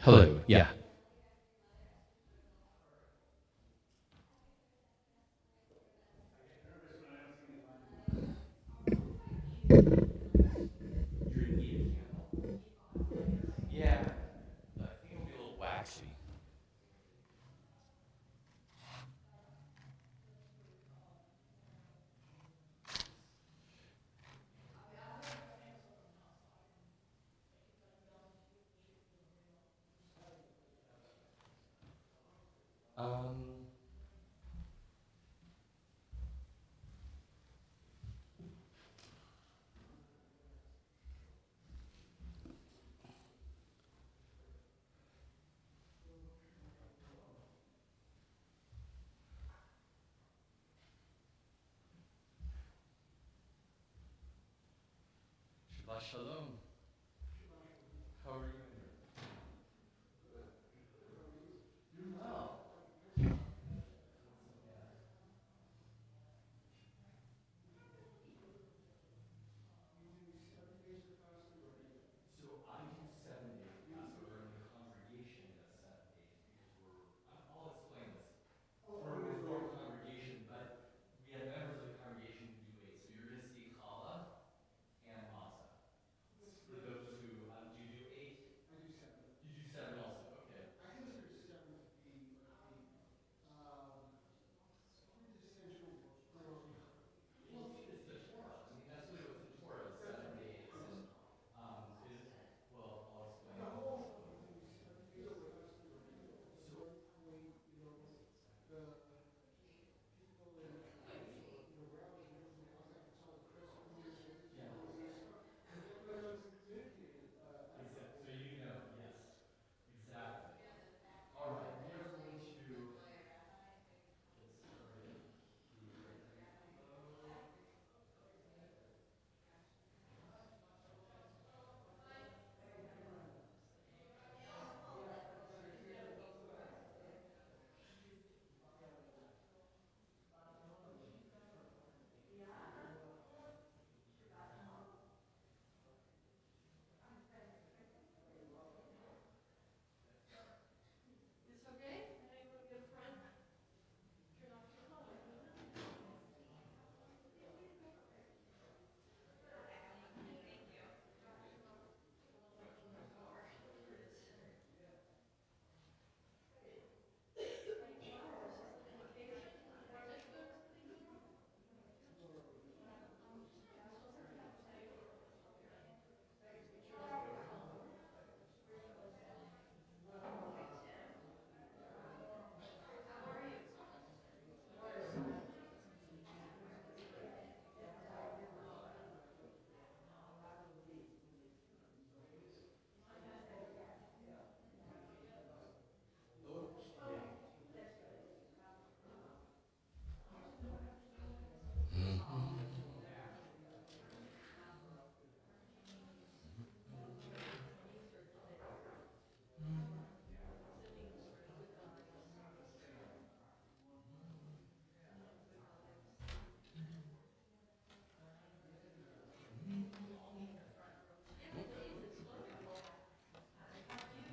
Hello. Yeah. Yeah. I think it'll be a little waxy. Um. Shabbat shalom. How are you? Doing well. So I do 7 days fast, but we're in the congregation does 7 days because I'll explain this. We're a Reformed congregation, but we have members of the congregation who do 8. So you're going to see challah and matzah. For those who, do you do 8? You do 7 also. Okay. Well, it's the Torah. I mean, that's really what's in Torah is 7 days. And well, I'll explain. So yeah. So you know, yes, exactly. All right, we are going to get started.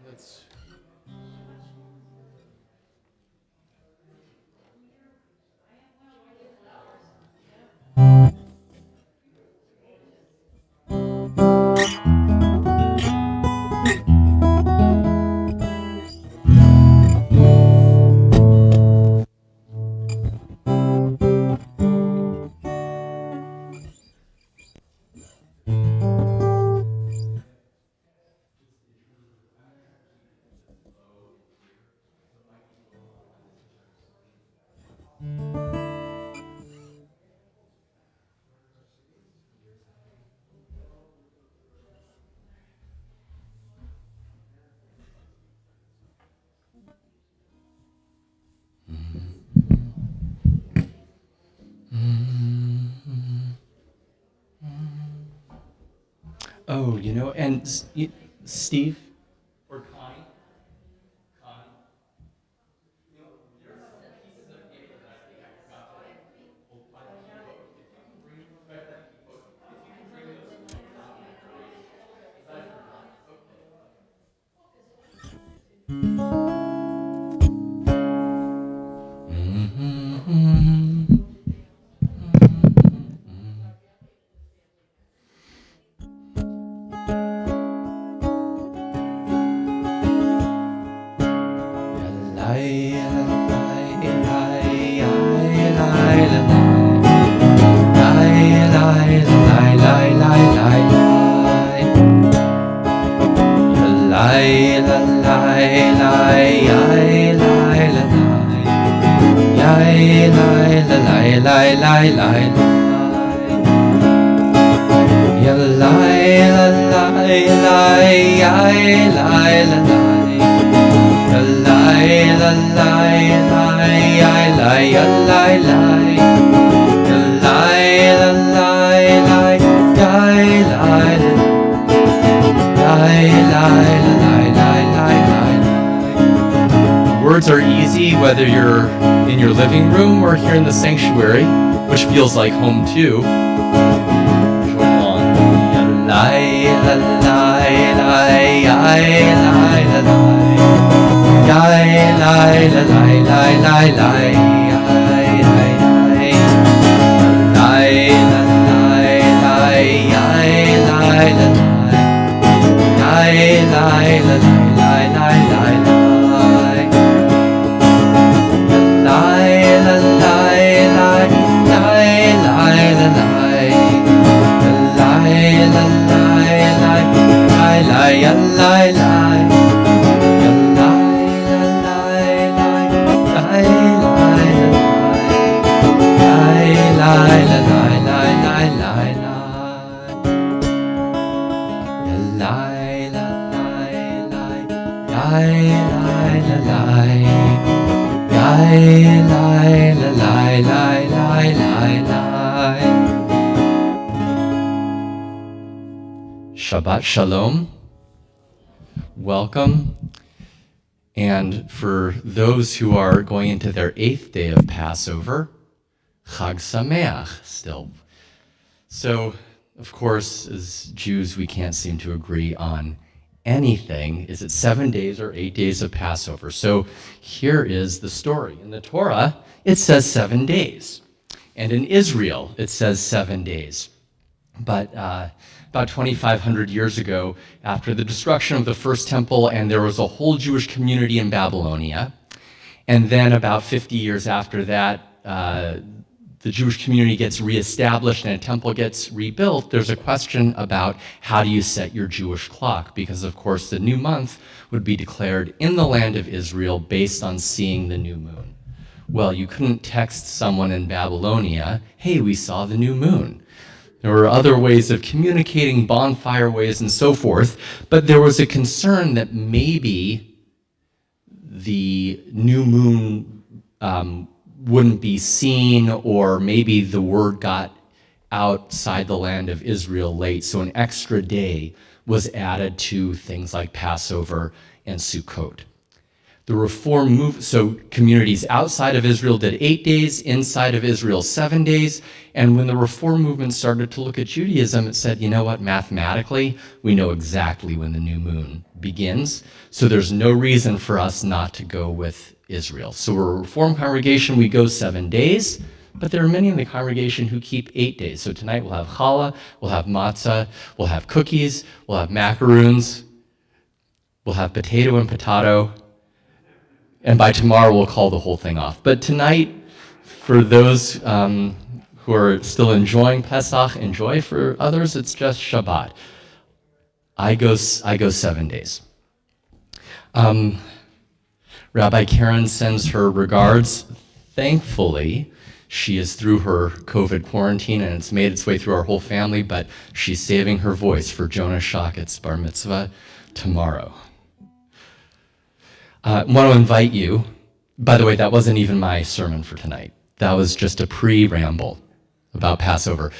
Let's. Oh, and Steve or Connie, there are some pieces of paper that I think I forgot to hold by the key book. If you can bring right by the key book, if you can bring those to me, that would be great. Because I forgot. Okay. Words are easy whether you're in your living room or here in the sanctuary, which feels like home too. Join along. Shabbat Shalom. Welcome. And for those who are going into their 8th day of Passover, Chag Sameach still. So, of course, as Jews, we can't seem to agree on anything. Is it 7 days or 8 days of Passover? So here is the story. In the Torah, it says 7 days. And in Israel, it says 7 days. But about 2,500 years ago, after the destruction of the first temple, and there was a whole Jewish community in Babylonia, and then about 50 years after that, the Jewish community gets reestablished and a temple gets rebuilt, there's a question about how do you set your Jewish clock? Because, of course, the new month would be declared in the land of Israel based on seeing the new moon. Well, you couldn't text someone in Babylonia, hey, we saw the new moon. There were other ways of communicating, bonfire ways and so forth, but there was a concern that maybe the new moon wouldn't be seen, or maybe the word got outside the land of Israel late, so an extra day was added to things like Passover and Sukkot. The Reform movement, so communities outside of Israel did 8 days, inside of Israel 7 days, and when the Reform movement started to look at Judaism, it said, you know what, mathematically, we know exactly when the new moon begins, so there's no reason for us not to go with Israel. So we're a Reform congregation, we go 7 days, but there are many in the congregation who keep 8 days. So tonight we'll have challah, we'll have matzah, we'll have cookies, we'll have macaroons, we'll have potato and potato, and by tomorrow we'll call the whole thing off. But tonight, for those who are still enjoying Pesach, enjoy. For others, it's just Shabbat. I go 7 days. Rabbi Karen sends her regards. Thankfully, she is through her COVID quarantine, and it's made its way through our whole family, but she's saving her voice for Jonah Shockett's bar mitzvah tomorrow. I want to invite you, by the way, that wasn't even my sermon for tonight. That was just a pre-ramble about Passover.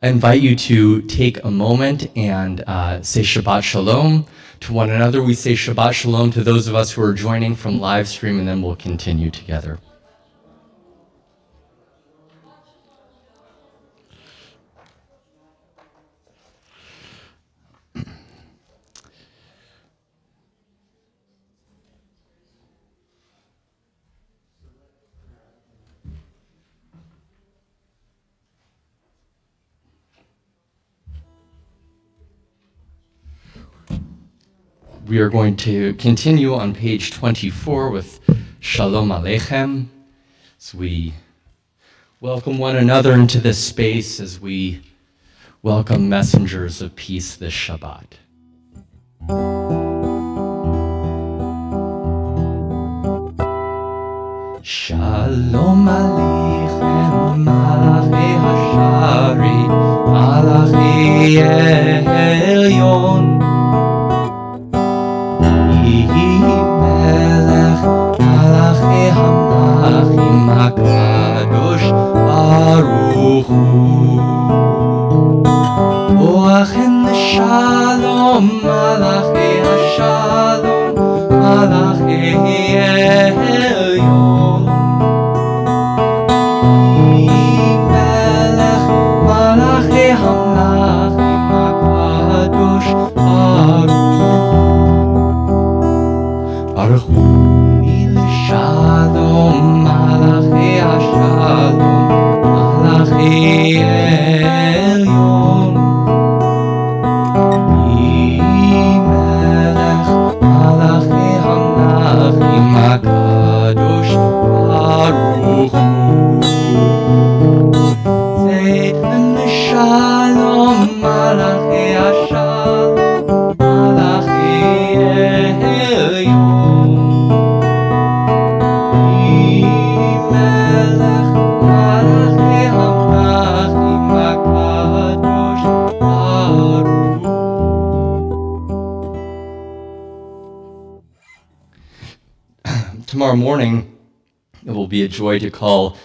I invite you to take a moment and say Shabbat Shalom to one another. We say Shabbat Shalom to those of us who are joining from live stream, and then we'll continue together. We are going to continue on page 24 with Shalom Aleichem. As we welcome one another into this space, as we welcome messengers of peace this Shabbat. Shalom Aleichem, Malachi Hashari, Malachi Elyon. Melech Malachi Hamlachim HaKadosh Baruch Hu. Boachem Shalom, Malachi Hashalom, Malachi Elyon. Melech Malachi Hamlachim HaKadosh Baruch Baruch Hu mil shalom, Malachi Hashalom, Malachi Elyon. Melech Malachi Hamlachim HaKadosh Baruch Hu. Zeitem Shalom, Malachi Hashalom, Malachi Elyon. Tomorrow morning, it will be a joy to call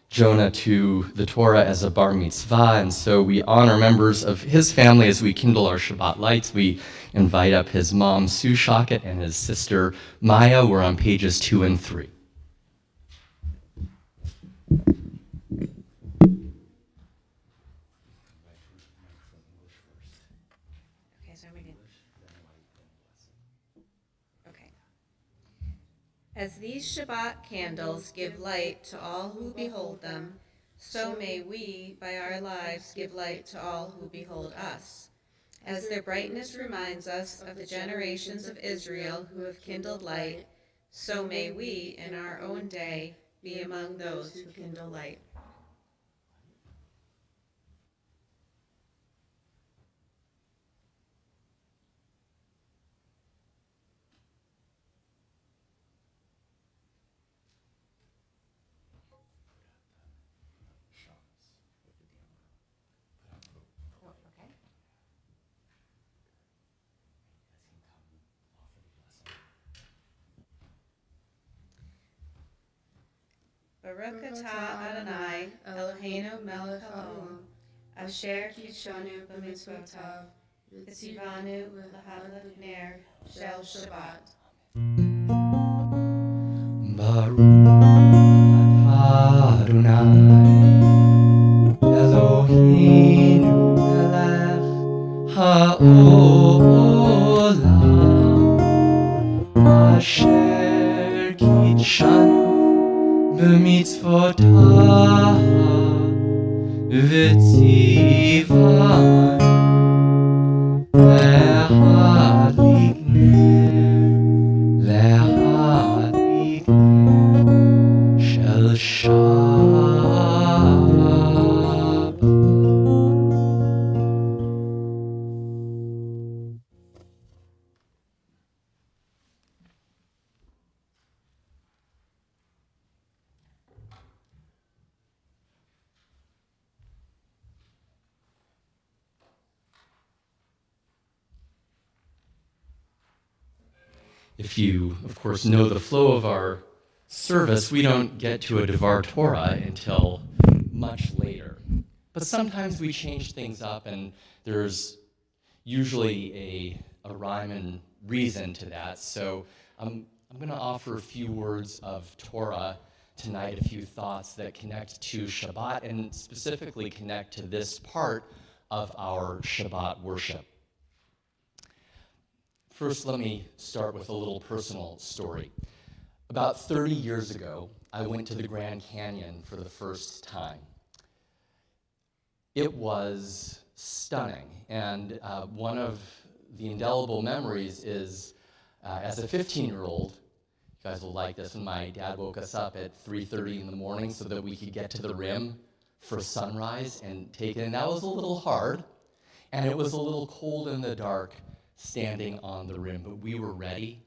Jonah to the Torah as a bar mitzvah, and so we honor members of his family as we kindle our Shabbat lights. We invite up his mom, Sue Shockett, and his sister, Maya. We're on pages 2 and 3. As these Shabbat candles give light to all who behold them, so may we, by our lives, give light to all who behold us. As their brightness reminds us of the generations of Israel who have kindled light, so may we, in our own day, be among those who kindle light. Baruch atah Adonai, Eloheinu melech haolam, asher kidshanu b'mitzvotav, v'tzivanu l'hadlek ner shel Shabbat. Baruch atah Adonai, Eloheinu melech haolam, asher kidshanu b'mitzvotav v'tzivanu l'hadlik ner shel Shabbat. If you, of course, know the flow of our service, we don't get to a Devar Torah until much later. But sometimes we change things up, and there's usually a rhyme and reason to that. So I'm going to offer a few words of Torah tonight, a few thoughts that connect to Shabbat, and specifically connect to this part of our Shabbat worship. First, let me start with a little personal story. About 30 years ago, I went to the Grand Canyon for the first time. It was stunning, and one of the indelible memories is As a 15-year-old, you guys will like this, when my dad woke us up at 3:30 in the morning so that we could get to the rim for sunrise and take it. And that was a little hard, and it was a little cold in the dark standing on the rim, but we were ready.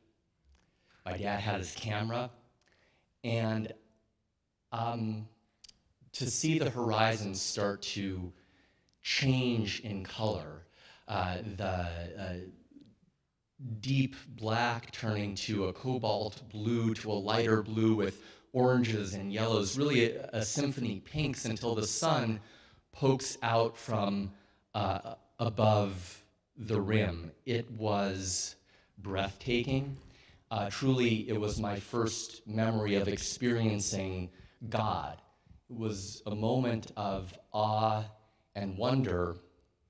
My dad had his camera, and to see the horizon start to change in color, the deep black turning to a cobalt blue to a lighter blue with oranges and yellows, really a symphony pinks until the sun pokes out from above the rim. It was breathtaking. Truly, it was my first memory of experiencing God. It was a moment of awe and wonder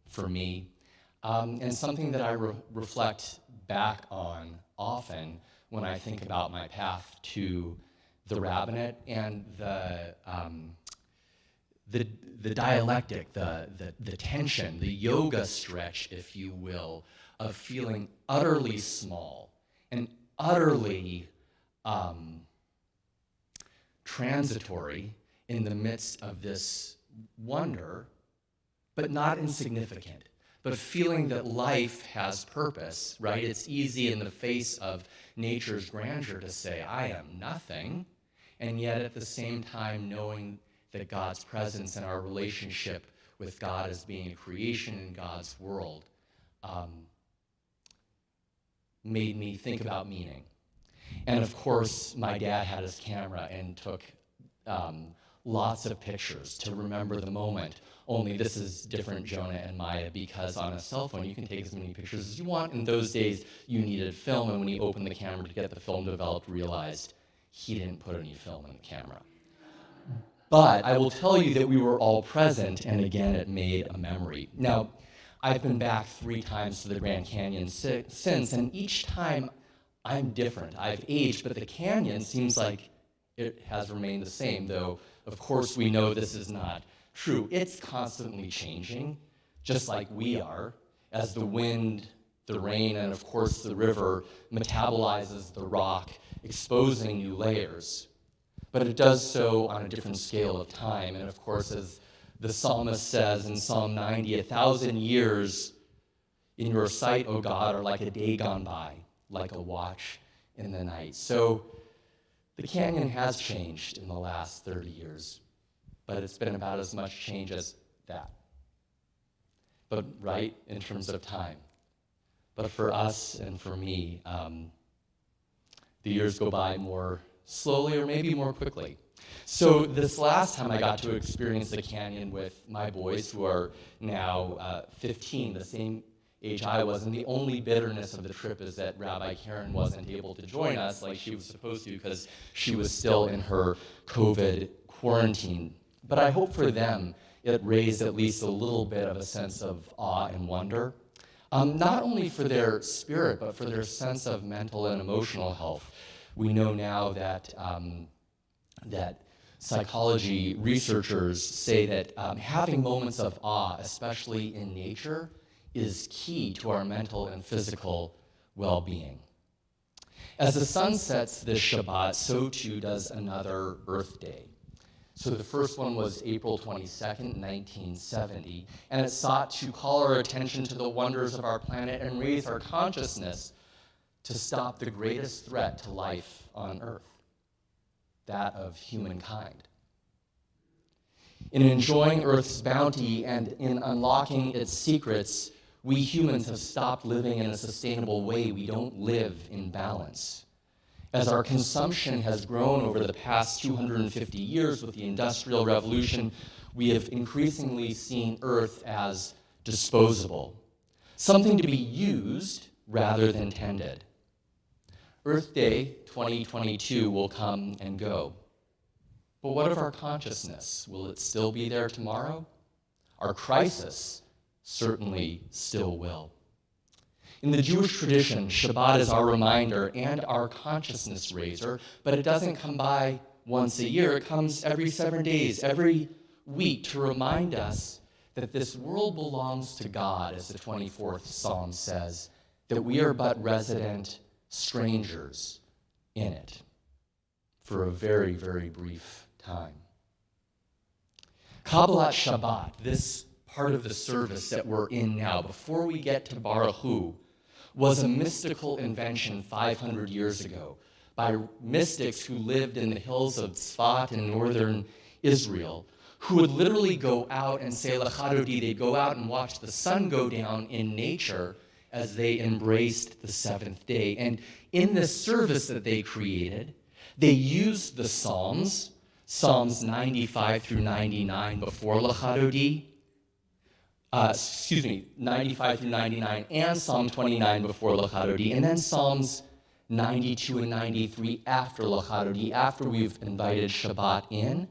for me, and something that I reflect back on often when I think about my path to the rabbinate and the dialectic, the tension, the yoga stretch, if you will, of feeling utterly small and utterly transitory in the midst of this wonder, but not insignificant, but feeling that life has purpose, right? It's easy in the face of nature's grandeur to say, I am nothing, and yet at the same time knowing that God's presence and our relationship with God as being a creation in God's world made me think about meaning. And of course, my dad had his camera and took lots of pictures to remember the moment. Only this is different, Jonah and Maya, because on a cell phone you can take as many pictures as you want. In those days, you needed film, and when he opened the camera to get the film developed, realized he didn't put any film in the camera. But I will tell you that we were all present, and again, it made a memory. Now, I've been back 3 times to the Grand Canyon since, and each time I'm different. I've aged, but the canyon seems like it has remained the same, though, of course, we know this is not true. It's constantly changing, just like we are, as the wind, the rain, and of course the river metabolizes the rock, exposing new layers. But it does so on a different scale of time, and of course, as the psalmist says in Psalm 90, 1,000 years in your sight, O God, are like a day gone by, like a watch in the night. So the canyon has changed in the last 30 years, but it's been about as much change as that. But right, in terms of time. But for us and for me, the years go by more slowly or maybe more quickly. So this last time I got to experience the canyon with my boys, who are now 15, the same age I was, and the only bitterness of the trip is that Rabbi Karen wasn't able to join us like she was supposed to because she was still in her COVID quarantine. But I hope for them it raised at least a little bit of a sense of awe and wonder, not only for their spirit, but for their sense of mental and emotional health. We know now that that psychology researchers say that having moments of awe, especially in nature, is key to our mental and physical well-being. As the sun sets this Shabbat, so too does another Earth Day. So the first one was April 22nd, 1970, and it sought to call our attention to the wonders of our planet and raise our consciousness to stop the greatest threat to life on Earth, that of humankind. In enjoying Earth's bounty and in unlocking its secrets, we humans have stopped living in a sustainable way. We don't live in balance. As our consumption has grown over the past 250 years with the Industrial Revolution, we have increasingly seen Earth as disposable, something to be used rather than tended. Earth Day 2022 will come and go. But what of our consciousness? Will it still be there tomorrow? Our crisis certainly still will. In the Jewish tradition, Shabbat is our reminder and our consciousness raiser, but it doesn't come by once a year. It comes every 7 days, every week, to remind us that this world belongs to God, as the 24th Psalm says, that we are but resident strangers in it for a very, very brief time. Kabbalat Shabbat, this part of the service that we're in now, before we get to Baruch Hu, was a mystical invention 500 years ago by mystics who lived in the hills of Tzfat in northern Israel, who would literally go out and say L'chadodi. They'd go out and watch the sun go down in nature as they embraced the seventh day. And in this service that they created, they used the Psalms, Psalms 95 through 99 before L'chadodi, 95 through 99, and Psalm 29 before L'chadodi, and then Psalms 92 and 93 after L'chadodi, after we've invited Shabbat in.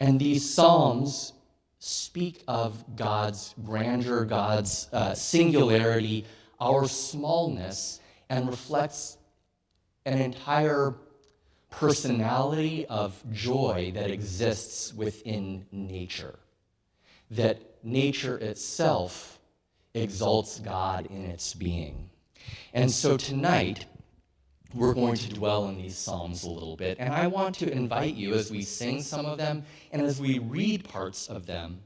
And these Psalms speak of God's grandeur, God's singularity, our smallness, and reflects an entire personality of joy that exists within nature. That nature itself exalts God in its being. And so tonight, we're going to dwell in these Psalms a little bit, and I want to invite you, as we sing some of them and as we read parts of them,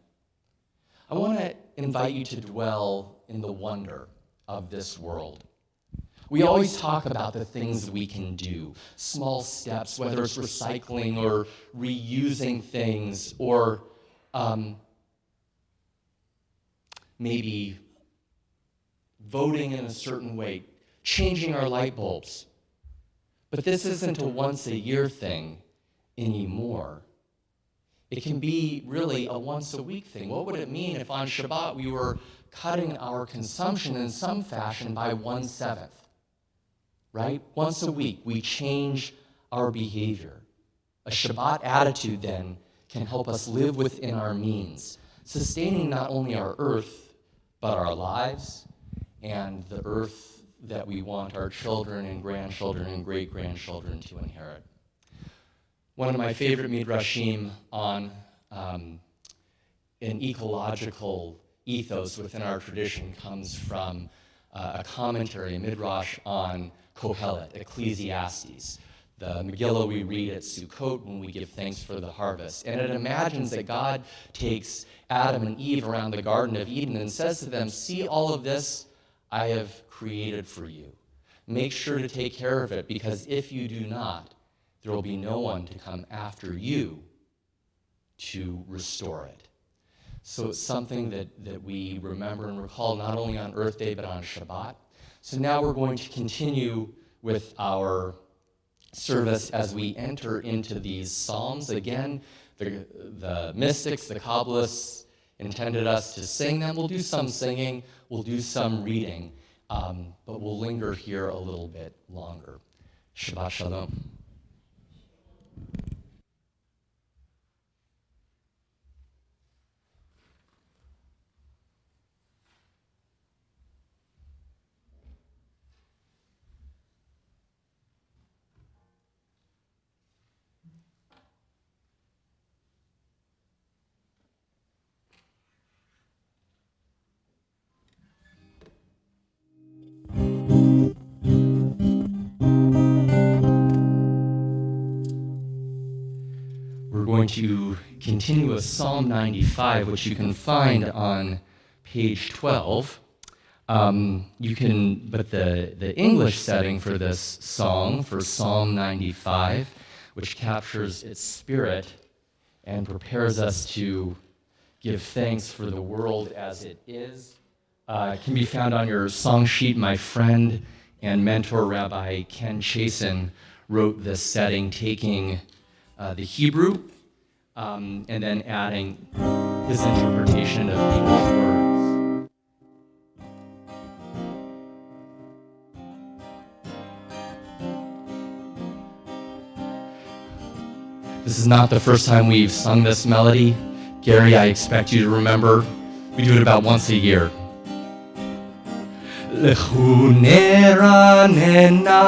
I want to invite you to dwell in the wonder of this world. We always talk about the things we can do, small steps, whether it's recycling or reusing things, or maybe voting in a certain way, changing our light bulbs. But this isn't a once-a-year thing anymore. It can be really a once-a-week thing. What would it mean if on Shabbat we were cutting our consumption in some fashion by 1/7? Right? Once a week, we change our behavior. A Shabbat attitude, then, can help us live within our means, sustaining not only our earth, but our lives and the earth that we want our children and grandchildren and great-grandchildren to inherit. One of my favorite midrashim on an ecological ethos within our tradition comes from a commentary, a midrash on Kohelet, Ecclesiastes, the Megillah we read at Sukkot when we give thanks for the harvest. And it imagines that God takes Adam and Eve around the Garden of Eden and says to them, "See all of this I have created for you. Make sure to take care of it, because if you do not, there will be no one to come after you to restore it." So it's something that we remember and recall not only on Earth Day, but on Shabbat. So now we're going to continue with our service as we enter into these Psalms. Again, the mystics, the Kabbalists intended us to sing them. We'll do some singing, we'll do some reading, but we'll linger here a little bit longer. Shabbat Shalom. Going to continue with Psalm 95, which you can find on page 12. But the English setting for this song, for Psalm 95, which captures its spirit and prepares us to give thanks for the world as it is, can be found on your song sheet. My friend and mentor, Rabbi Ken Chasen, wrote this setting, taking the Hebrew and then adding his interpretation of English words. This is not the first time we've sung this melody. Gary, I expect you to remember, we do it about once a year. Lechu neranena,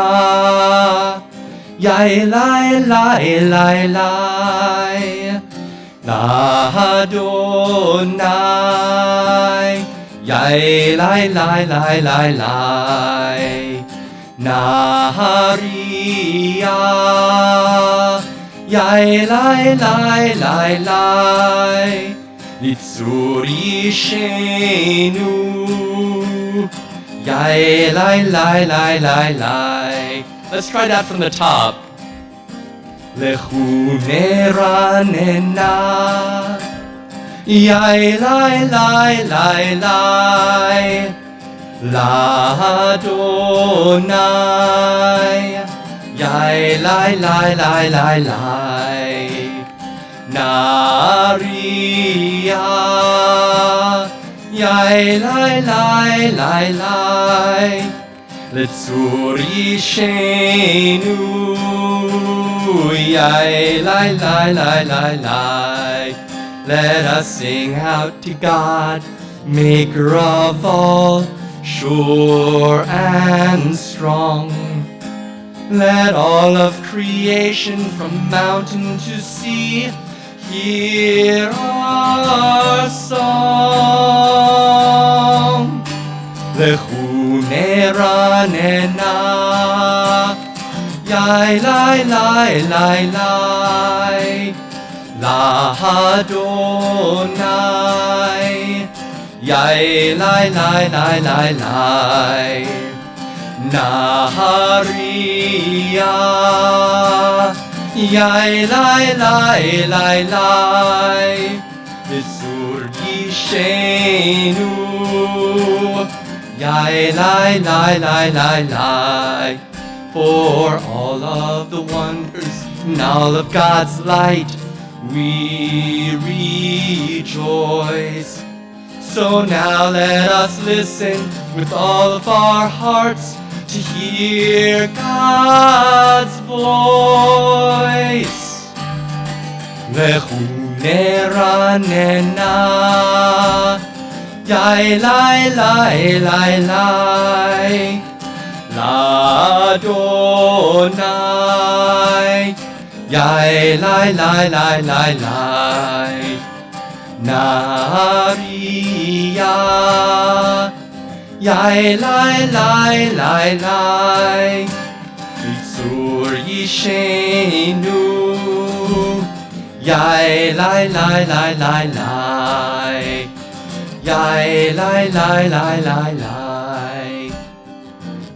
yai lai lai lai lai, Adonai, yai lai lai lai lai lai, Naharia, Yai lai lai lai lai, Litzuri shenu, Yai lai lai lai lai lai. Let's try that from the top. Lechu neranena, Yai lai lai lai lai, L'Adonai, Yai lai lai lai lai lai, Naria, Yai lai lai lai lai, Litzuri shenu, Yai lai lai lai lai lai. Let us sing out to God, Maker of all, sure and strong. Let all of creation from mountain to sea hear our song. Lechu neranena, Yai lai lai lai lai, L'Adonai, Yai lai lai lai lai lai, Naharia, Yai lai lai lai lai, Litzur yishenu, Yai lai lai lai lai lai. For all of the wonders and all of God's light, we rejoice. So now let us listen with all of our hearts to hear God's voice. Lechu neranena, Yai lai lai lai lai, L'Adonai, Yai lai lai lai lai lai, Naria, Yai lai lai lai lai, Litzur yishenu, Yai lai lai lai lai lai, Yai lai lai lai lai lai,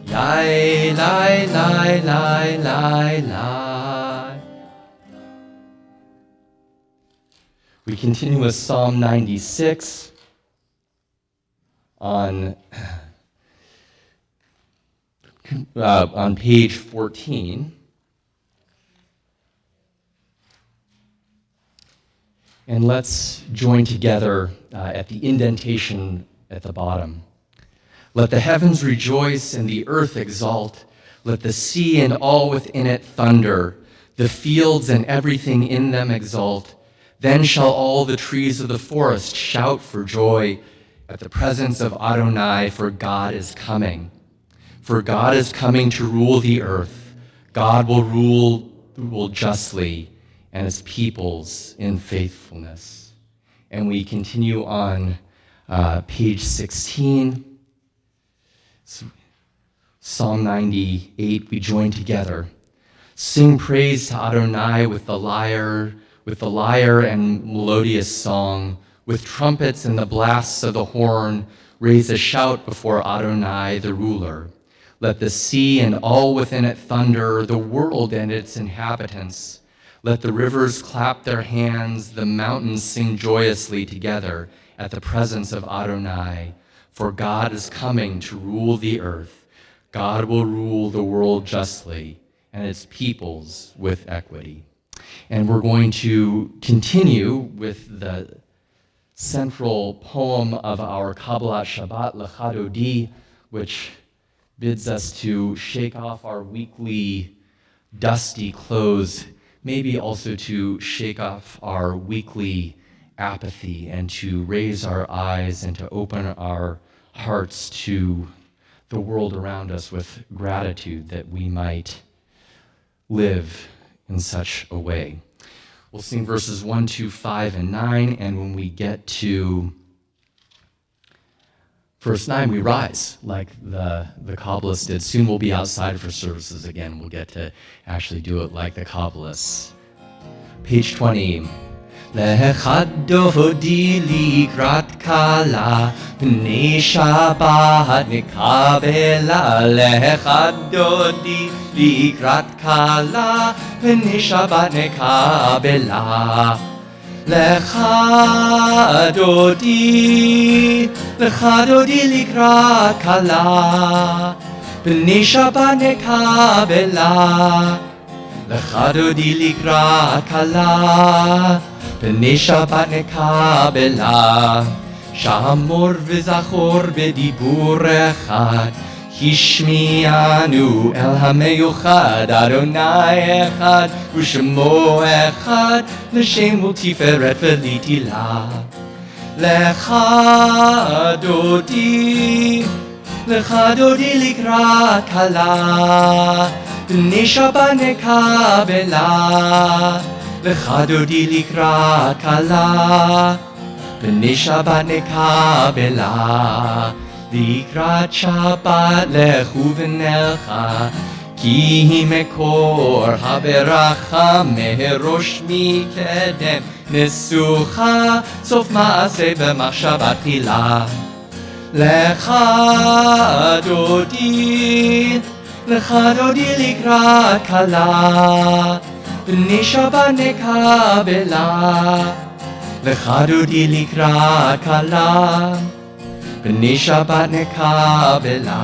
Yai lai lai lai lai lai. We continue with Psalm 96 on page 14. And let's join together at the indentation at the bottom. Let the heavens rejoice and the earth exult. Let the sea and all within it thunder. The fields and everything in them exult. Then shall all the trees of the forest shout for joy at the presence of Adonai, for God is coming. For God is coming to rule the earth. God will rule justly, and his peoples in faithfulness. And we continue on page 16. Psalm 98, we join together. Sing praise to Adonai with the lyre and melodious song, with trumpets and the blasts of the horn. Raise a shout before Adonai, the ruler. Let the sea and all within it thunder, the world and its inhabitants. Let the rivers clap their hands, the mountains sing joyously together at the presence of Adonai. For God is coming to rule the earth. God will rule the world justly and its peoples with equity. And we're going to continue with the central poem of our Kabbalat Shabbat, L'Chadodi, which bids us to shake off our weekly dusty clothes, maybe also to shake off our weekly apathy and to raise our eyes and to open our hearts to the world around us with gratitude that we might live in such a way. We'll sing verses 1, 2, 5, and 9, and when we get to Verse 9, we rise like the Kabbalists did. Soon we'll be outside for services again. We'll get to actually do it like the Kabbalists. Page 20. Lechadodi likrat kala b'nei Shabbat nekabela. Lechadodi likrat kala b'nei Shabbat nekabela. Lecha dodi likrat kala b'nei Shabbat nekabela. Lecha dodi likrat kala b'nei Shabbat nekabela. Shamor v'zachor b'dibur echad Hishmianu el hameyuchad Adonai echad U'shemo echad L'shem u'tiferet v'litila. Lecha dodi likrat kala b'nei Shabbat nekabela. Lecha dodi likrat kala b'nei Shabbat nekabela. Likrat Shabbat lechu v'nelcha ki hi mekor haberacha merosh mikedem nesucha sof maaseh b'machshavat tchila. Lecha dodi likrat kala b'nei Shabbat nekabela. Lecha dodi likrat kala b'nei Shabbat nekabela.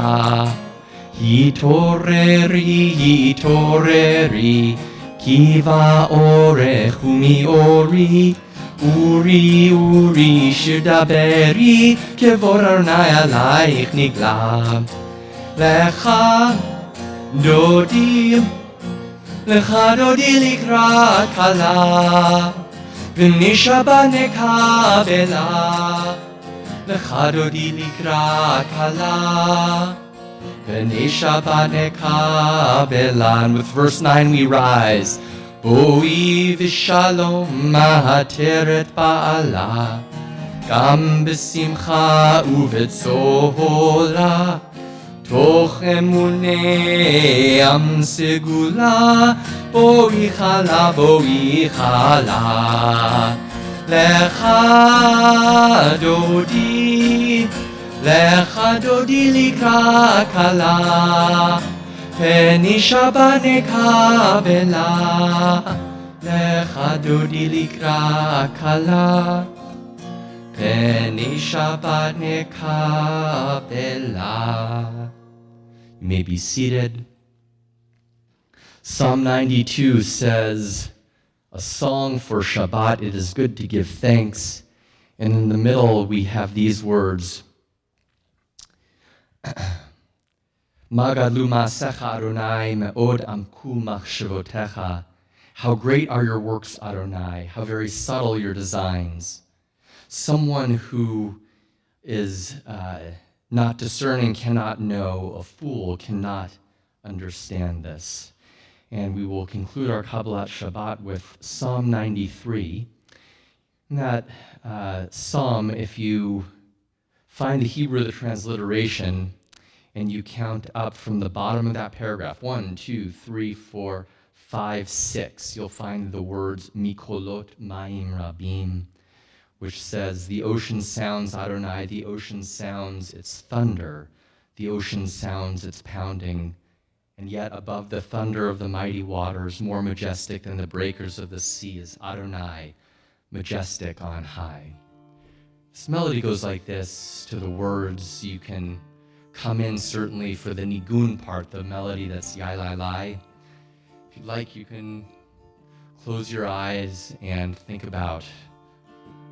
Hitoreri ki va'orech u'mi'ori Uri shir daberi kevod Adonai alayich nigla. Lecha dodi likrat kala b'nei Shabbat nekabela. Lecha dodi likrat kala b'nei Shabbat nekabela. And with verse 9 we rise. Boi v'shalom ma'ateret ba'ala gam b'simcha u'v'tzola toch emunei am segula. Boi chala Lecha dodi likrat kala b'nei Shabbat nekabela. Lecha dodi likrat kala b'nei Shabbat nekabela. You may be seated. Psalm 92 says, a song for Shabbat, it is good to give thanks. And in the middle, we have these words. Magadlu ma'asecha Adonai me'od amku machshavotecha. How great are your works, Adonai. How very subtle your designs. Someone who is not discerning cannot know. A fool cannot understand this. And we will conclude our Kabbalat Shabbat with Psalm 93. In that psalm, if you find the Hebrew of the transliteration and you count up from the bottom of that paragraph, 1, 2, 3, 4, 5, 6, you'll find the words Mikolot Ma'im Rabim, which says, the ocean sounds Adonai, the ocean sounds its thunder, the ocean sounds its pounding. And yet above the thunder of the mighty waters, more majestic than the breakers of the sea, is Adonai, majestic on high. This melody goes like this to the words. You can come in certainly for the nigun part, the melody that's Yai Lai Lai. If you'd like, you can close your eyes and think about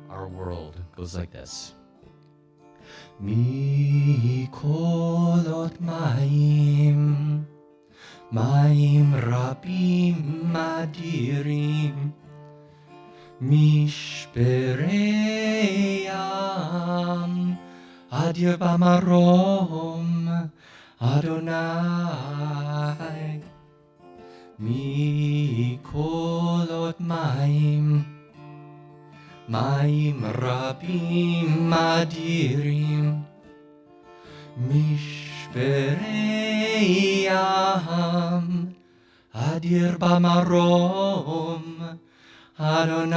our world. It goes like this. Mikolot ma'im Ma'im rabim madirim Mishperei yam Adir b'marom Adonai Mikolot ma'im Ma'im rabim madirim Beream Adir Bamarom Adonai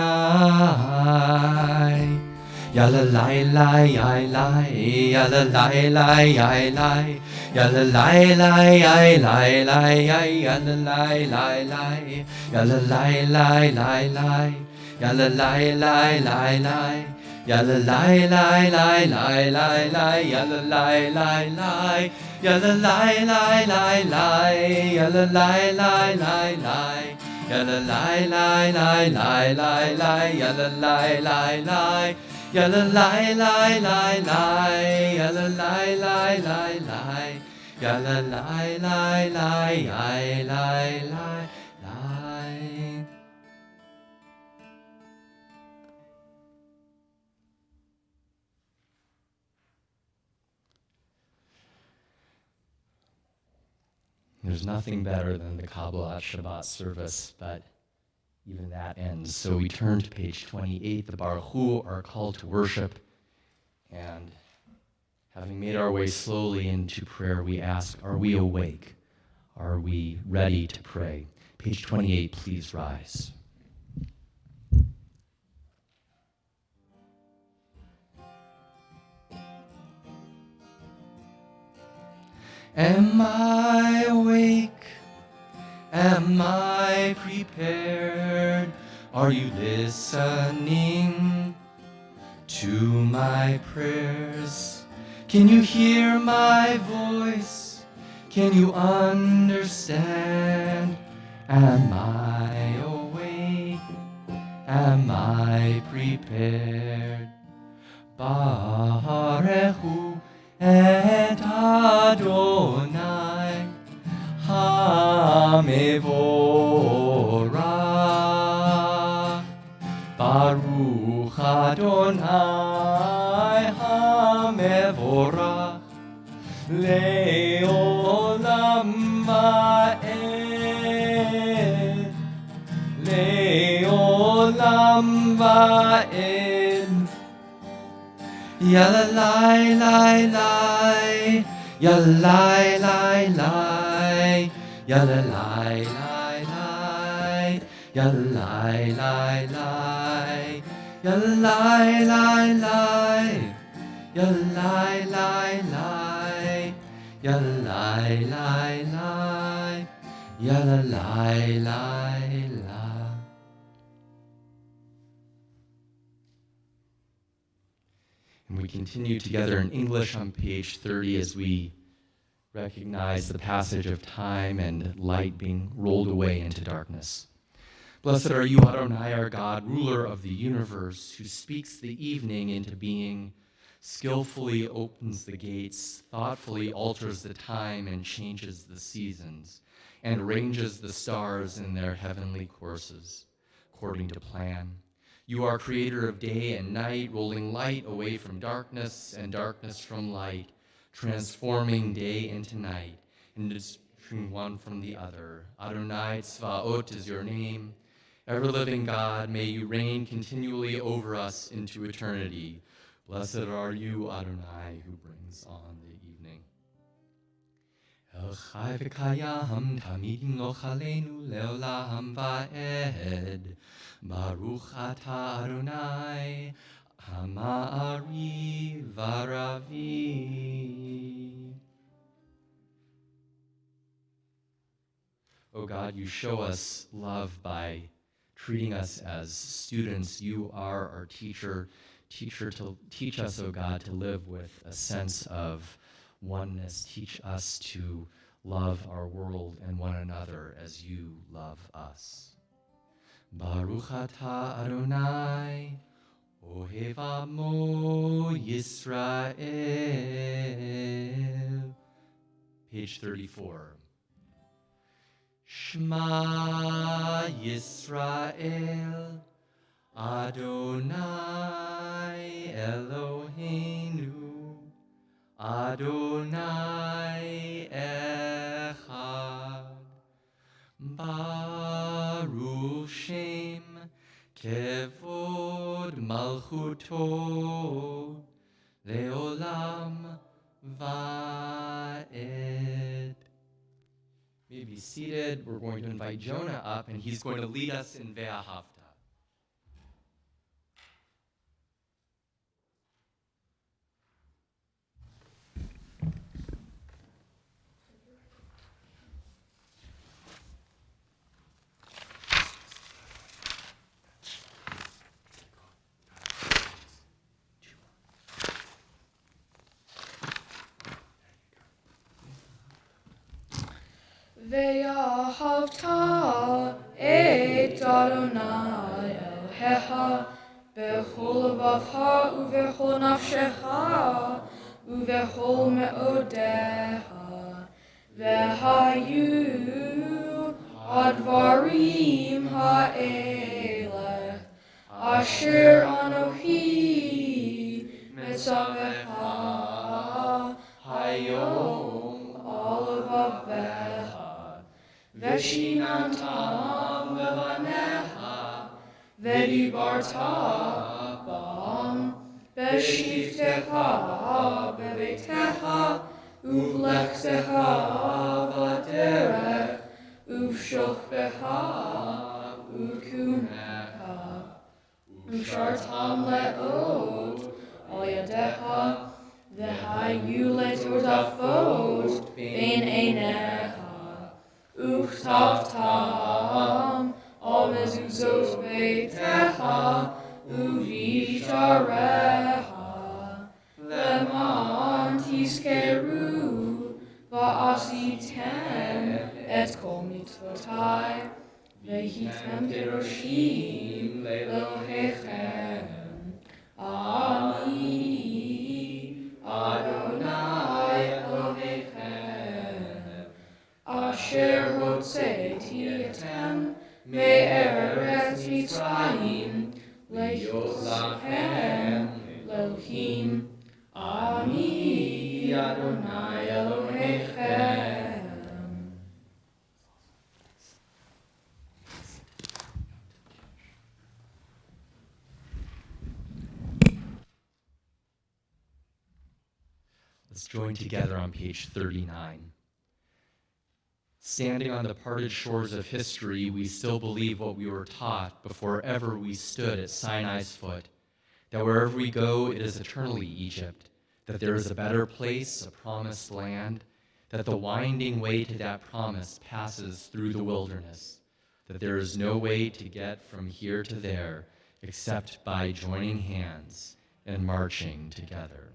Yalla lai lai ai lai Yalla lai lai ai lai Yalla lai lai ai lai lai Yalla lai lai lai Yalla lai lai lai lai Yalla lai lai lai lai Yalla lai lai lai lai lai lai Yalla lai lai lai Yalla lai lai lai lai Yalla lai lai lai lai Yalla lai lai lai lai lai lai Yalla lai lai lai Yalla lai lai lai lai Yalla lai lai lai lai Yalla lai lai lai ai lai lai lai. There's nothing better than the Kabbalah Shabbat service, but even that ends. So we turn to page 28. The Baruch Hu are called to worship, and having made our way slowly into prayer, we ask, are we awake? Are we ready to pray? Page 28, please rise. Am I awake? Am I prepared? Are you listening to my prayers? Can you hear my voice? Can you understand? Am I awake? Am I prepared? Baruch Hu et Adonai HaMevorach. Baruch Adonai HaMevorach Le'olam va'ed. Le'olam va'ed. Yalla lai lai lai, yalla lai lai lai, yalla lai lai lai, yalla lai lai lai, yalla lai lai lai, yalla lai lai lai, yalla lai lai lai, yalla lai lai lai. And we continue together in English on page 30 as we recognize the passage of time and light being rolled away into darkness. Blessed are you, Adonai, our God, ruler of the universe, who speaks the evening into being, skillfully opens the gates, thoughtfully alters the time and changes the seasons, and arranges the stars in their heavenly courses, according to plan. You are creator of day and night, rolling light away from darkness and darkness from light, transforming day into night, and distinguishing one from the other. Adonai Tzvaot is your name. Ever-living God, may you reign continually over us into eternity. Blessed are you, Adonai, who brings on the evening. El Chai v'Kayam Tamid Yimloch Aleinu Leolam Va'ed. Baruch Atah Adonai Hama'ari Varavi. Oh God, you show us love by treating us as students. You are our teacher to teach us, oh God, to live with a sense of oneness. Teach us to love our world and one another as you love us. Baruch Atah Adonai, Ohev Amo Yisrael. Page 34. Shema Yisrael, Adonai Eloheinu, Adonai Echad. Baruch Shem Kevod Malchuto Leolam Va'ed. seated. We're going to invite Jonah up, and he's going to lead us in Ve'ahavta. ואהבת את אדוני אלוהיך בכל לבבך ובכל נפשך ובכל מאודיך. והיו הדברים האלה אשר אנוכי מצווך היום על לבבך. ושיננתם לבניך, ודיברת בם בשבתך, בביתך, ובלכתך בדרך, ובשוכבך, ובקומך, ושרתם לאות על ידיך, והיו לטוטפות בין עיניך. וכתבתם על מזוזות ביתך ובשעריך, למען תזכרו ועשיתם את כל מצוותי, והייתם קדושים לאלוהיכם. אני אדוני אלוהיכם, אשר הוצאתי אתכם מארץ מצרים להיות לכם לאלוהים. אני אדוני אלוהיכם. Let's join together on page 39. Standing on the parted shores of history, we still believe what we were taught before ever we stood at Sinai's foot, that wherever we go, it is eternally Egypt, that there is a better place, a promised land, that the winding way to that promise passes through the wilderness, that there is no way to get from here to there except by joining hands and marching together.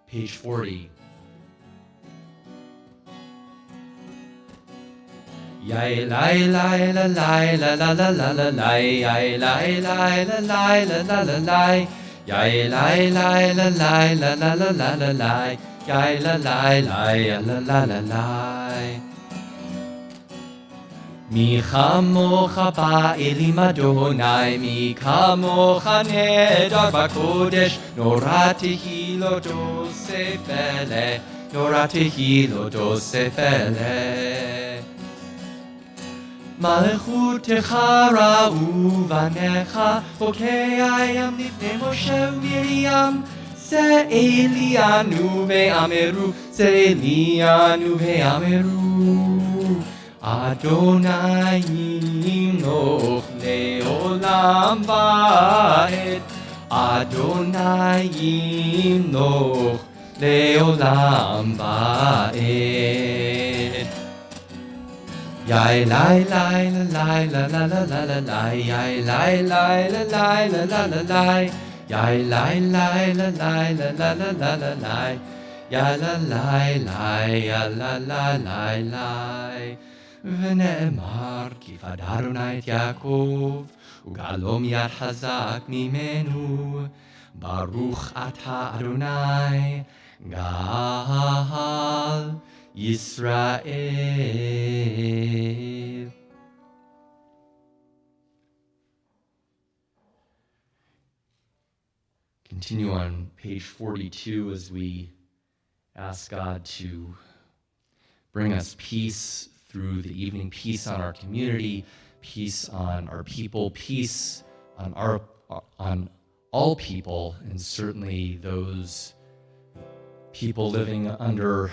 Page 40. Yai lai lai la lai la la la la la lai, yai lai lai la lai la la la lai, yai lai lai la lai la la la la la lai, yai la lai lai la la la lai. Mi chamocha ba'elim Adonai, mi kamocha nedar b'kodesh, nora tehilo dosefele, nora tehilo dosefele. מלכותך ראו בניך, חוקי הים לפני משה ומרים, זה אלינו ואמרו, זה אלינו ואמרו, אדוני ימלוך לעולם ועד, אדוני ימלוך לעולם ועד. Yai lai lai la lai la la la la la lai, yai lai lai la lai la la la lai, yai lai lai la lai la la la la la lai, ya la lai lai ya la la lai lai. ונאמר כי פדרנו את יעקב וגלום יד חזק ממנו, ברוך אתה אדוני גאל Yisrael. Continue on page 42 as we ask God to bring us peace through the evening, peace on our community, peace on our people, peace on all people, and certainly those people living under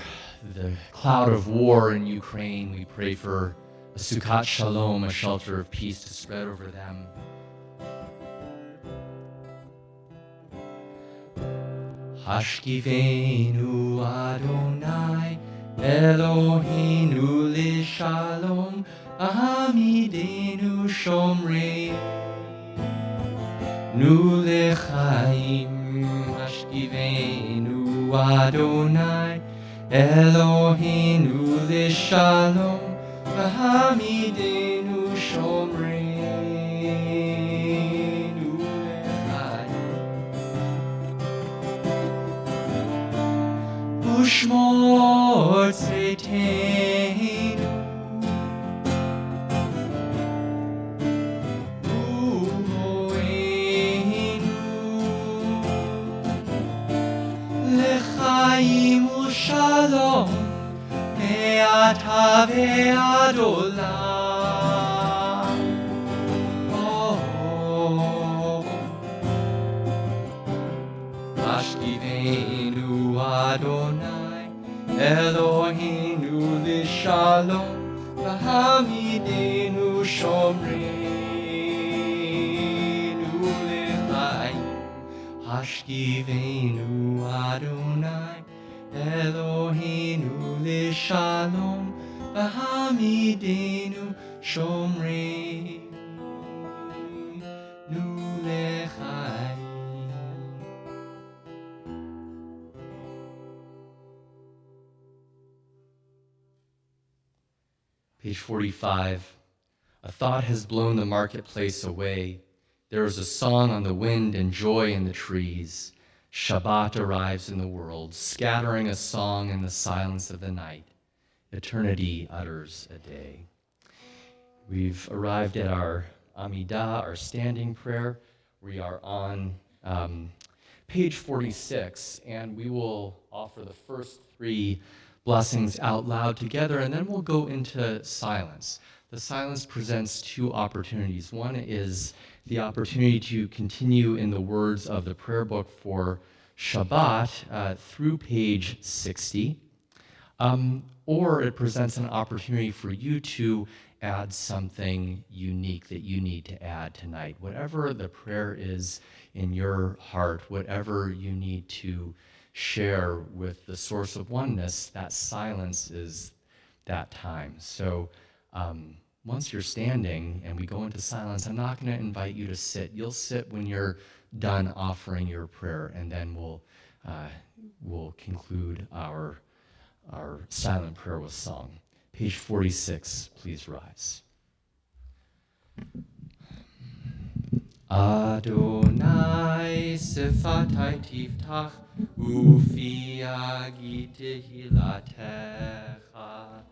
the cloud of war in Ukraine. We pray for a Sukkot Shalom, a shelter of peace to spread over them. Hashkivenu Adonai Eloheinu Lishalom Ahamidenu Shomrei Nu Lechaim Hashkivenu Adonai Eloheinu Lishalom Ahamidenu Shomrei Ushmor Tzreteinu Uhoenu Lechaim Ushalom Be'ata ve'ad olam Hashkivenu Adonai Eloheinu Lishalom V'hamidenu Shomreinu Lechaim Hashkivenu Adonai Eloheinu Lishalom V'hamidenu Shomreinu Lechaim. Page 45. A thought has blown the marketplace away. There is a song on the wind and joy in the trees. Shabbat arrives in the world, scattering a song in the silence of the night. Eternity utters a day. We've arrived at our Amidah, our standing prayer. We are on page 46, and we will offer the first three blessings out loud together, and then we'll go into silence. The silence presents two opportunities. One is the opportunity to continue in the words of the prayer book for Shabbat through page 60, or it presents an opportunity for you to add something unique that you need to add tonight. Whatever the prayer is in your heart, whatever you need to share with the source of oneness, that silence is that time. So once you're standing and we go into silence, I'm not going to invite you to sit. You'll sit when you're done offering your prayer, and then we'll conclude our silent prayer with song. Page 46, please rise. Adonai sifatai tiftach ufi agite hilatecha.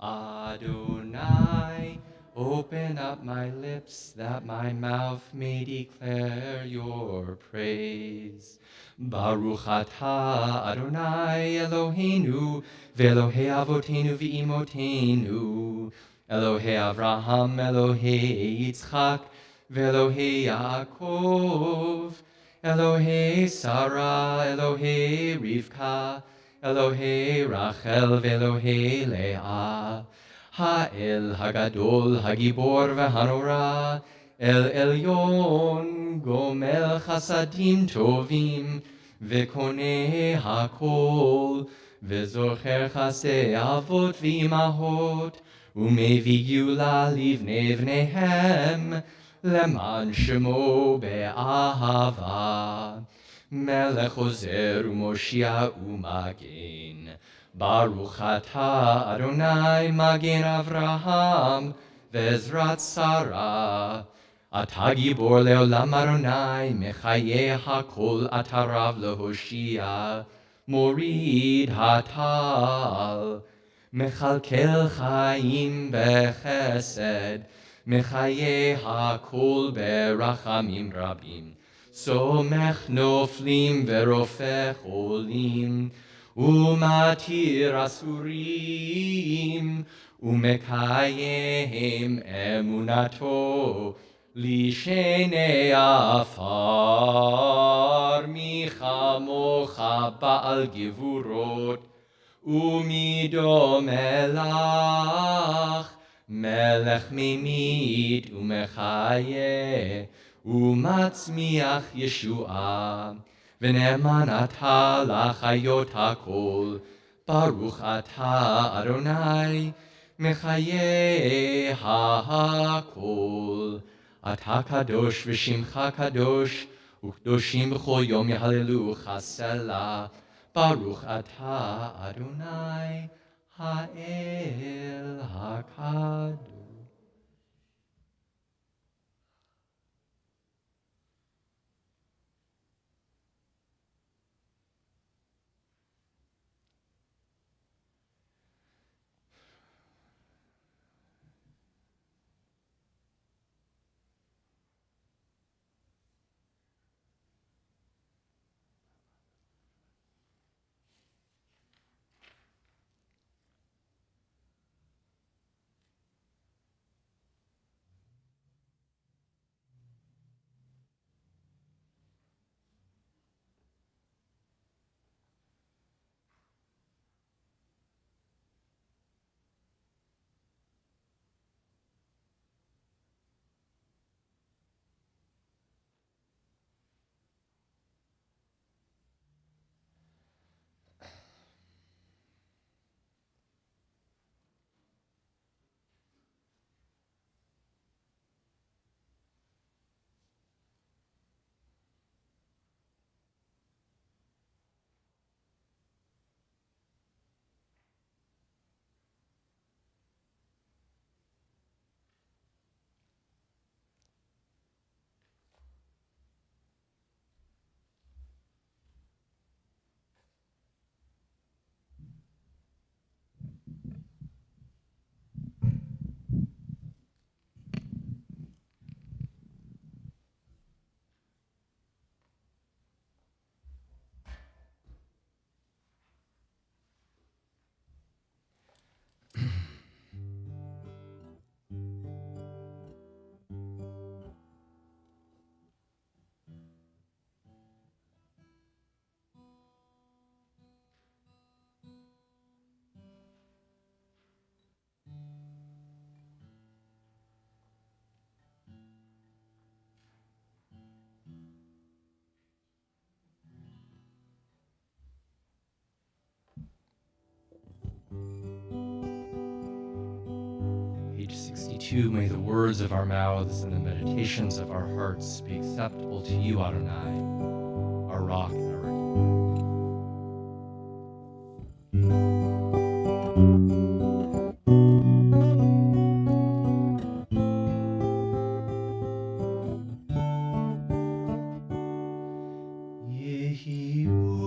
Adonai, open up my lips that my mouth may declare your praise. Baruch atah Adonai Eloheinu ve'Elohei avotenu v'imotenu Elohei Avraham Elohei Yitzchak ve'Elohei Yaakov Elohei Sarah Elohei Rivka Elohei Rachel ve'Elohei Leah Ha'el Hagadol Hagibor ve'Hanora El Elyon Gomel Chasadim Tovim Vekoneh Hakol Vezocher Chasdei Avot V'imahot Umevi Geulah Livnei Vneihem Leman Shemo Be'ahava Melech Ozer U'Moshia U'Magen Baruch atah Adonai Magen Avraham Ve'ezrat Sarah Atah Gibor Le'olam Adonai Mechayeh HaKol Atah Rav Lehoshia Morid Hatal Mechalkel Chaim Bechesed Mechayeh HaKol Berachamim Rabim Somech Noflim Verofech Olim Umatir Asurim Umekayem Emunato Lishene afar mi chamocha ba'al gevurot umido melach melech memit umechaye umatzmiach Yeshua v'ne'eman ata lachayot hakol Baruch ata Adonai mechaye hakol Ata kadosh v'shimcha kadosh u'kdoshim b'chol yom yahallelu chasela Baruch ata Adonai ha'el hakadosh. Page 62, may the words of our mouths and the meditations of our hearts be acceptable to you, Adonai, our rock and our Yehi ul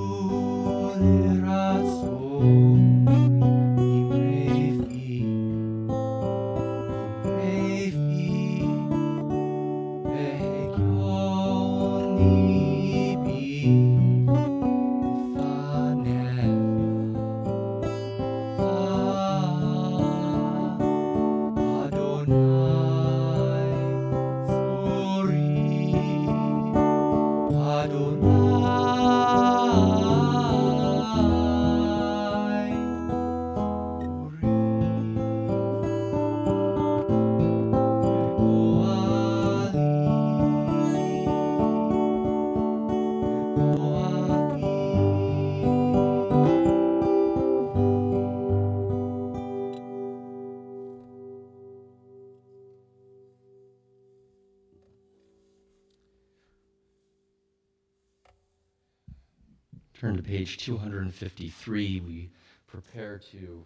Turn to page 253. We prepare to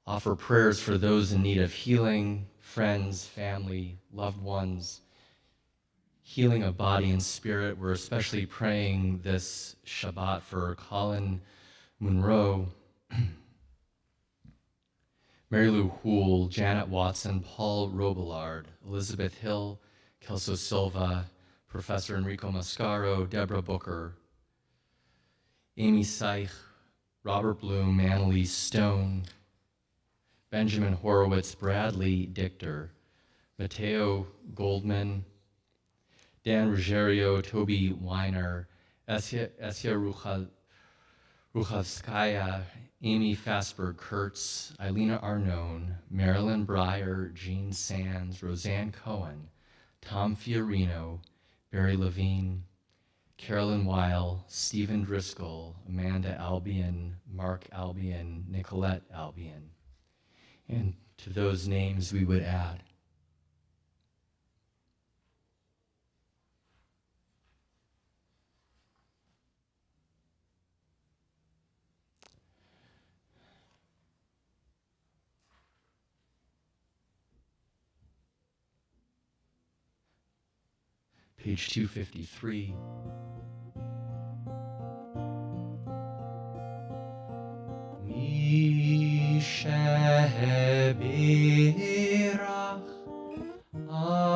offer prayers for those in need of healing, friends, family, loved ones, healing of body and spirit. We're especially praying this Shabbat for Colin Munro, Mary Lou Houle, Janet Watson, Paul Robillard, Elizabeth Hill, Kelso Silva, Professor Enrico Mascaro, Deborah Booker, Amy Seich, Robert Bloom, Annalise Stone, Benjamin Horowitz, Bradley Dichter, Mateo Goldman, Dan Ruggiero, Toby Weiner, Esya Ruchavskaya, Amy Fasberg-Kurtz, Eilena Arnone, Marilyn Breyer, Jean Sands, Roseanne Cohen, Tom Fiorino, Barry Levine, Carolyn Weil, Stephen Driscoll, Amanda Albion, Mark Albion, Nicolette Albion. And to those names we would add page 253. Mi sheberach avotin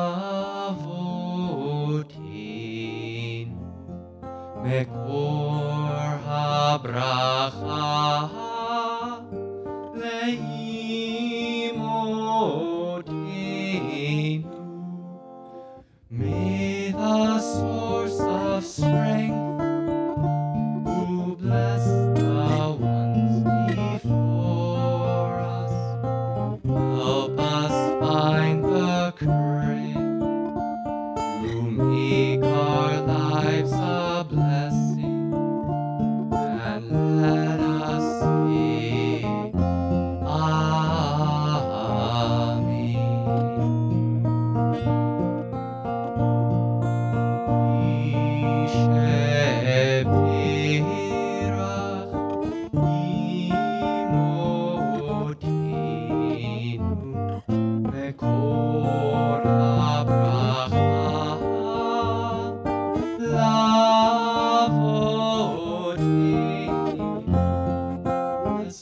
mekor habracha leimotenu. May the source of strength who bless the ones before us help us find the courage to make our lives a blessing, and let us say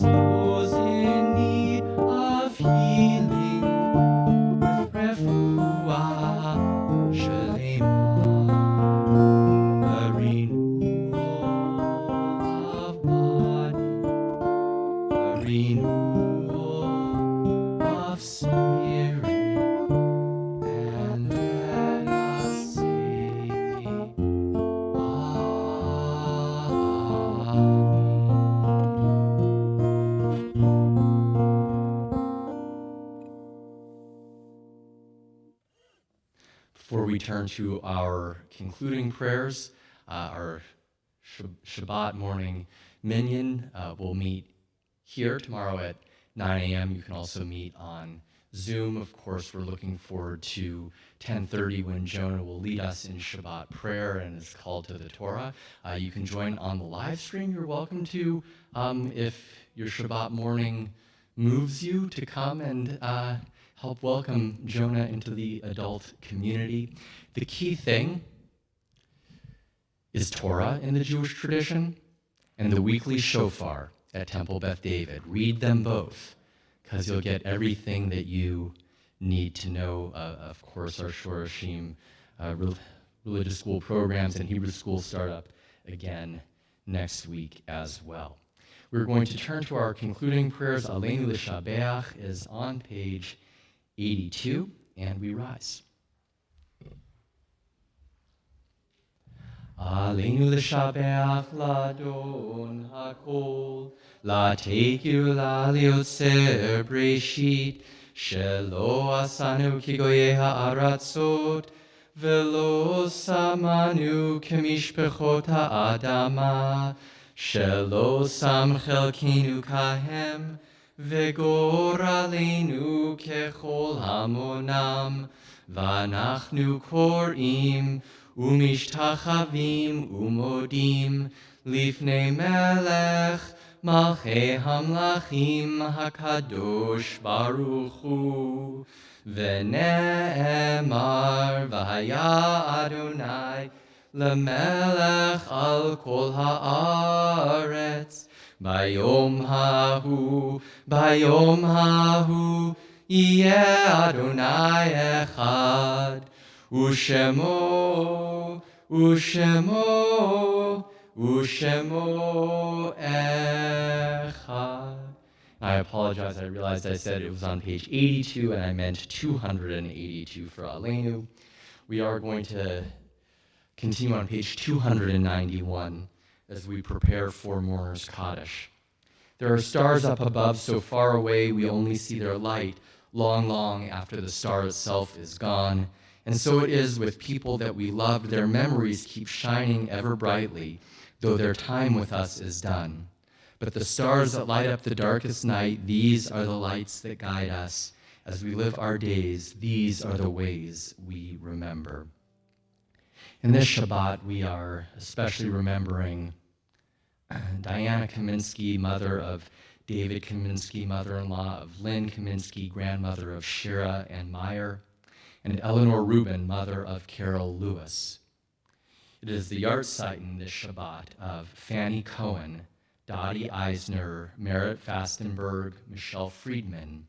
those in need of healing with refuah shalema, a renewal of body, a renewal of spirit, and let us say, Before we turn to our concluding prayers, our Shabbat morning minyan will meet here tomorrow at 9 a.m. You can also meet on Zoom. Of course, we're looking forward to 10:30 when Jonah will lead us in Shabbat prayer and is called to the Torah. You can join on the live stream. You're welcome to, if your Shabbat morning moves you to come and help welcome Jonah into the adult community. The key thing is Torah in the Jewish tradition and the weekly shofar at Temple Beth David. Read them both, because you'll get everything that you need to know. Of course, our Shorashim religious school programs and Hebrew school start up again next week as well. We're going to turn to our concluding prayers. Aleinu L'Shabeach is on page 82, and we rise. Aleinu L'Shabeach Ladon HaKol, Latekiu Laliotzer Breshit, Shelo Asanu Kigoye Ha'aratzot, Velo Samanu Kemishpechot Ha'adama, Shelo Sam Chelkinu Kahem, Vegor Aleinu Kechol Hamonam, Vanachnu Korim, Umishtachavim Umodim, Lifnei Melech, Malchei Hamlachim HaKadosh Baruch Hu, V'ne'emar V'haya Adonai, L'melech al kol haaretz, Bayom hahu, Yeh Adonai echad, Ushemo echad. I apologize, I realized I said it was on page 82 and I meant 282 for Aleinu. We are going to continue on page 291 as we prepare for Mourner's Kaddish. There are stars up above so far away we only see their light long, long after the star itself is gone. And so it is with people that we loved. Their memories keep shining ever brightly, though their time with us is done. But the stars that light up the darkest night, these are the lights that guide us. As we live our days, these are the ways we remember. In this Shabbat, we are especially remembering Diana Kaminsky, mother of David Kaminsky, mother-in-law of Lynn Kaminsky, grandmother of Shira and Meyer, and Eleanor Rubin, mother of Carol Lewis. It is the Yahrzeit this Shabbat of Fanny Cohen, Dottie Eisner, Merritt Fastenberg, Michelle Friedman,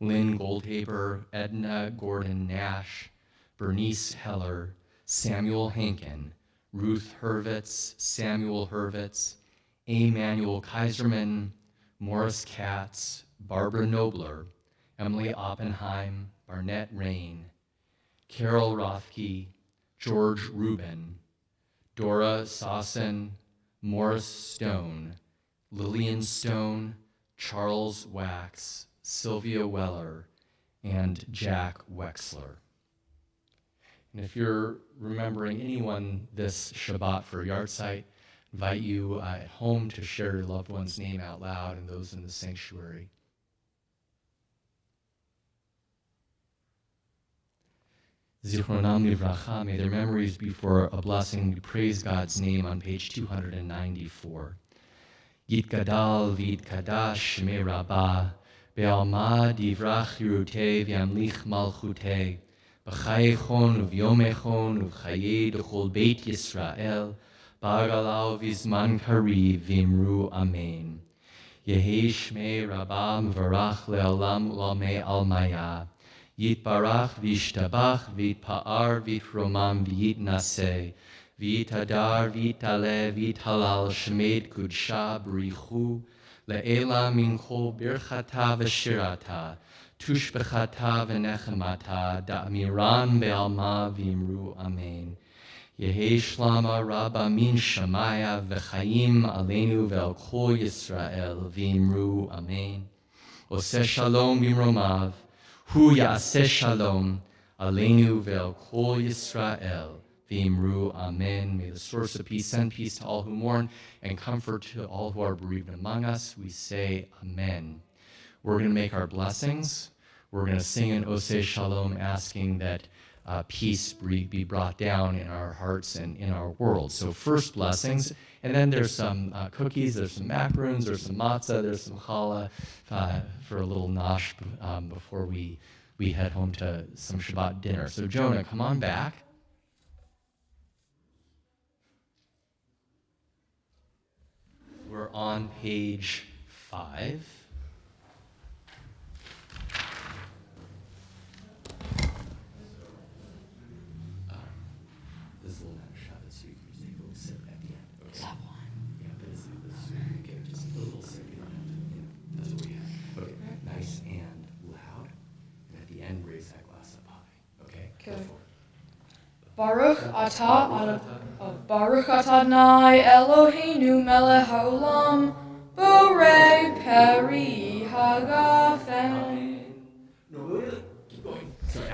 Lynn Goldhaber, Edna Gordon Nash, Bernice Heller, Samuel Henkin, Ruth Hurwitz, Samuel Hurwitz, Emanuel Kaiserman, Morris Katz, Barbara Nobler, Emily Oppenheim, Barnett Rain, Carol Rothke, George Rubin, Dora Sawson, Morris Stone, Lillian Stone, Charles Wax, Sylvia Weller, and Jack Wexler. And if you're remembering anyone this Shabbat for Yahrzeit, invite you at home to share your loved one's name out loud and those in the sanctuary. Zichronam livracha, may their memories be for a blessing. We praise God's name on page 294. Yitgadal v'yitkadash shmei rabbah, be'alma divrach yirutei v'yamlich malchutei, b'chayechon u'vyomechon u'chayei d'chol beit Yisrael, ba'agalau v'zman kariv v'imru amen. Yehi shmei rabbah m'varach le'olam u'lamei almaya, Yitbarach v'yishtabach v'yitpa'ar v'yitromam v'yitnaseh, v'yitadar v'yitale v'yithalal shemed kudsha b'richu, le'ela min kol birchata v'shirata, tushbechata v'nechemata, da'amiran be'alma v'imru amen. Yehi shlama rabba min shamaya v'chayim aleinu ve'al kol Yisrael v'imru amen. Oseh shalom b'imromav, Hu ya'aseh shalom, aleinu ve'al kol Yisrael, v'imru amen. May the source of peace send peace to all who mourn and comfort to all who are bereaved among us. We say amen. We're going to make our blessings. We're going to sing an Oseh Shalom, asking that peace be brought down in our hearts and in our world. So first blessings, and then there's some cookies, there's some macaroons, there's some matzah, there's some challah for a little nosh before we head home to some Shabbat dinner. So Jonah, come on back. We're on page 5. This is a little Shabbat, so you can just take a little sip at the end. Okay. That one. Yeah, but this is okay, just a little sip. You don't have to, that's what we have. Okay, nice and loud. And at the end, raise that glass up high. Okay? Okay. Baruch Adonai Eloheinu melech haolam, borei peri hagafen.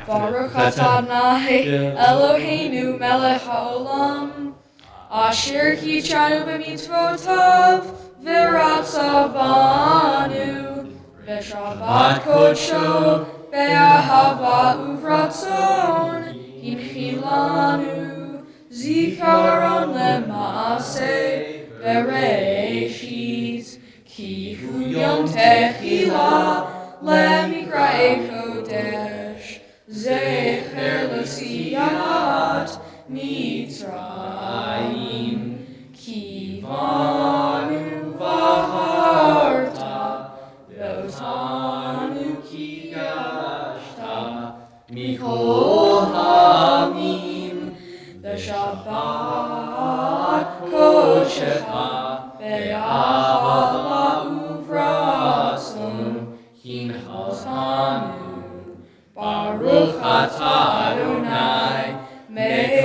Baruch Adonai Eloheinu melech haolam, asher kichanu b'mitzvotav v'ratzavanu, v'shabbat kodsho be'ahava uvratzon hinchilanu, zikaron lema'aseh bereshit, ki hu yom techila lemikra'ei kodesh, zecher l'siyat Mitzrayim, ki vanu v'harta, ve'otanu ki gadashta, mikol hamim, v'shabbat kodeshecha, be'ahava uvratzon Baruch atah Adonai, mekadesh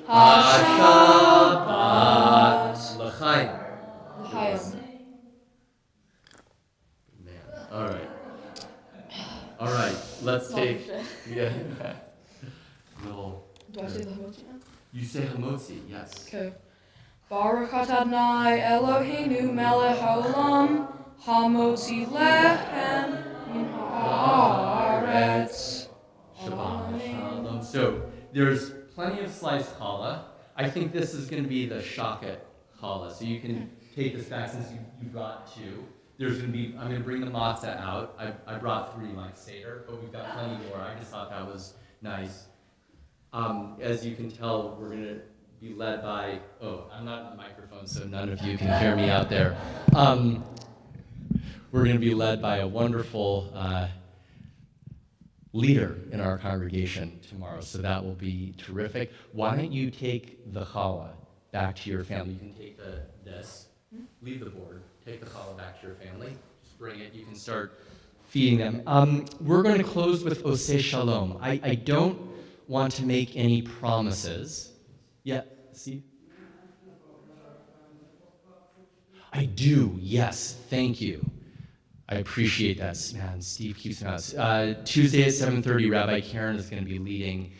ha-Shabbat. L'chaim. L'chaim. Man, all right, let's take, yeah. Little, Do I say the Hamotzi now? you say Hamotzi, yes. Okay. Baruch atah Adonai Eloheinu melech haolam, hamotzi lechem min haaretz. Shabbat Shalom. So there's plenty of sliced challah. I think this is going to be the shakat challah. So you can take this back since you brought two. There's going to be, I'm going to bring the matzah out. I brought 3 like Seder, but we've got plenty more. I just thought that was nice. As you can tell, we're going to be led by, I'm not in the microphone, so none of you can hear me out there. We're going to be led by a wonderful leader in our congregation tomorrow, so that will be terrific. Why don't you take the challah back to your family? You can take this, leave the board, take the challah back to your family, just bring it, you can start feeding them. We're going to close with Oseh Shalom. I don't want to make any promises. Yeah, see? I do, yes, thank you. I appreciate that, man. Steve keeps me honest. Tuesday at 7:30, Rabbi Karen is going to be leading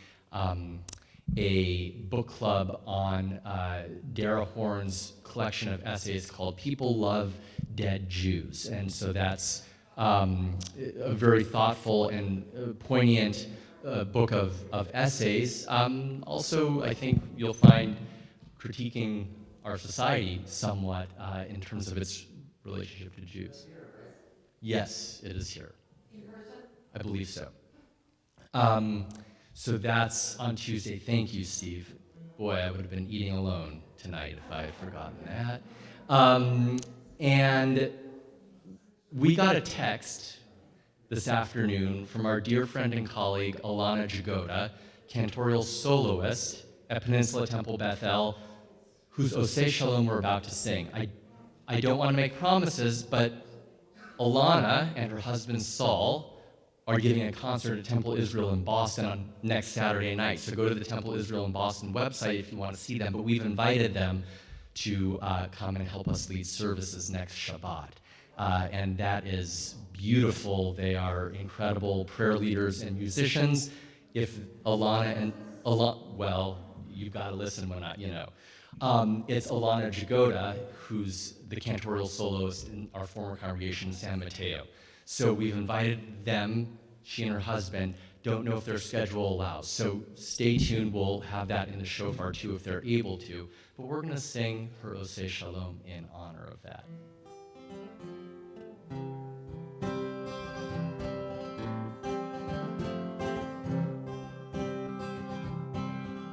a book club on Dara Horn's collection of essays called People Love Dead Jews. And so that's a very thoughtful and poignant book of essays. Also, I think you'll find critiquing our society somewhat in terms of its relationship to Jews. Yes, it is here. In person? I believe so. So that's on Tuesday. Thank you, Steve. Boy, I would have been eating alone tonight if I had forgotten that. And we got a text this afternoon from our dear friend and colleague, Alana Jagoda, cantorial soloist at Peninsula Temple Bethel, whose Oseh Shalom we're about to sing. I don't want to make promises, but Alana and her husband Saul are giving a concert at Temple Israel in Boston on next Saturday night. So go to the Temple Israel in Boston website if you want to see them. But we've invited them to come and help us lead services next Shabbat. And that is beautiful. They are incredible prayer leaders and musicians. If well, you've got to listen when it's Alana Jagoda, who's the cantorial soloist in our former congregation, San Mateo. So we've invited them, she and her husband, don't know if their schedule allows. So stay tuned, we'll have that in the shofar too if they're able to. But we're gonna sing her Oseh Shalom in honor of that.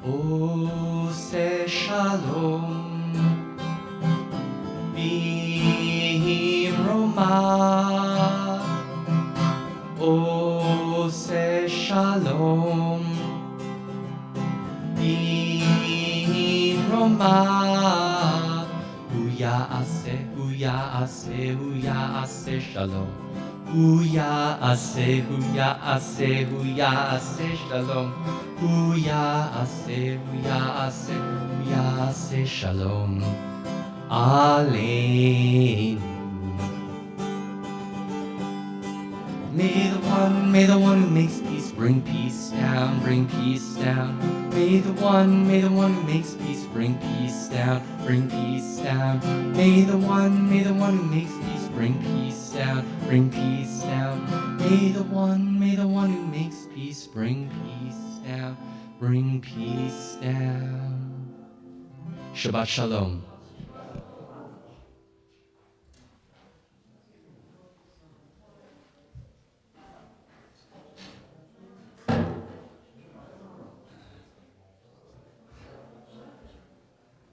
Oseh Shalom B'Romah, Oseh Shalom B'Romah, Hu Ya'aseh Shalom, Hu Ya'aseh Shalom, Hu Ya'aseh Shalom Aleinu. May the one who makes peace bring peace down, bring peace down. May the one who makes peace bring peace down, bring peace down. May the one who makes peace bring peace down, bring peace down. May the one who makes peace bring peace down, bring peace down. Shabbat Shalom.